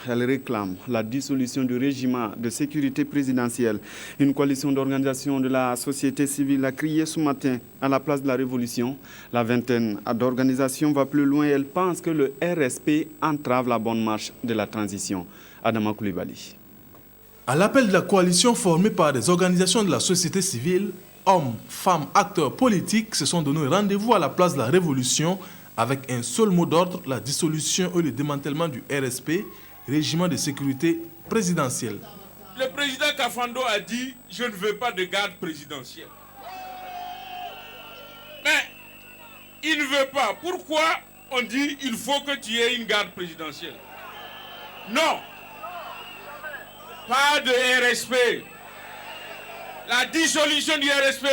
Elle réclame la dissolution du régime de sécurité présidentielle. Une coalition d'organisations de la société civile a crié ce matin à la place de la Révolution. La vingtaine d'organisations va plus loin. Elle pense que le RSP entrave la bonne marche de la transition. Adama Koulibaly. À l'appel de la coalition formée par des organisations de la société civile, hommes, femmes, acteurs politiques se sont donné rendez-vous à la place de la Révolution avec un seul mot d'ordre, la dissolution et le démantèlement du RSP, régiment de sécurité présidentielle. Le président Kafando a dit « Je ne veux pas de garde présidentielle ». Mais il ne veut pas. Pourquoi on dit « Il faut que tu aies une garde présidentielle ». Non. Pas de RSP. La dissolution du RSP.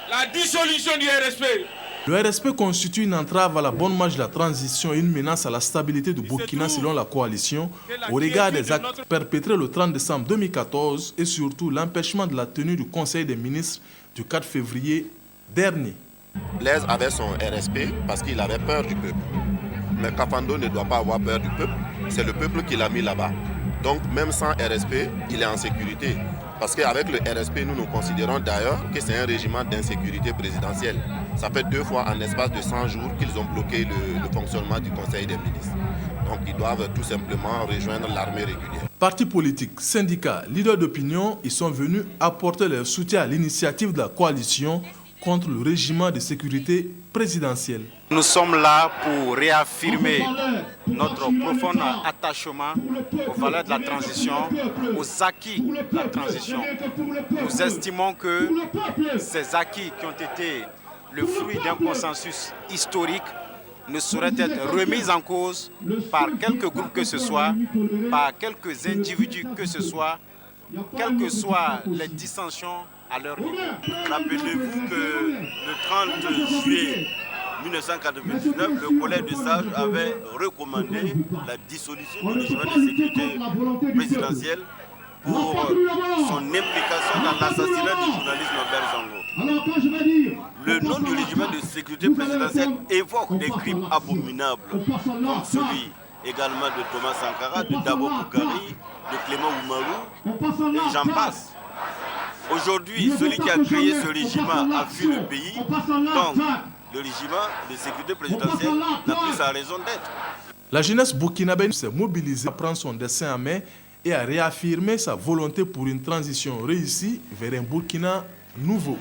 La dissolution du RSP. Le RSP constitue une entrave à la bonne marche de la transition et une menace à la stabilité du Burkina selon la coalition, au regard des actes perpétrés le 30 décembre 2014 et surtout l'empêchement de la tenue du Conseil des ministres du 4 février dernier. Blaise avait son RSP parce qu'il avait peur du peuple. Mais Kafando ne doit pas avoir peur du peuple, c'est le peuple qui l'a mis là-bas. Donc même sans RSP, il est en sécurité. Parce qu'avec le RSP, nous considérons d'ailleurs que c'est un régiment d'insécurité présidentielle. Ça fait 2 fois en l'espace de 100 jours qu'ils ont bloqué le fonctionnement du Conseil des ministres. Donc ils doivent tout simplement rejoindre l'armée régulière. Partis politiques, syndicats, leaders d'opinion, ils sont venus apporter leur soutien à l'initiative de la coalition contre le régiment de sécurité présidentielle. Nous sommes là pour réaffirmer notre profond attachement aux valeurs de la transition, aux acquis de la transition. Nous estimons que ces acquis qui ont été le fruit d'un consensus historique ne sauraient être remis en cause par quelque groupe que ce soit, par quelques individus que ce soit, quelles que soient les dissensions à leur niveau. Rappelez-vous que le 30 juillet 1999, le collège de sages avait recommandé la dissolution du régiment de sécurité présidentielle pour son implication dans l'assassinat du journaliste Norbert Zango. Le nom du régiment de sécurité présidentielle évoque des crimes abominables, comme celui également de Thomas Sankara, de Dabo Boukari, de Clément Oumarou, et j'en passe. Aujourd'hui, celui qui a créé ce régiment a fui le pays, donc le régiment de sécurité présidentielle n'a plus sa raison d'être. La jeunesse burkinabé s'est mobilisée à prendre son destin en main et à réaffirmer sa volonté pour une transition réussie vers un Burkina nouveau.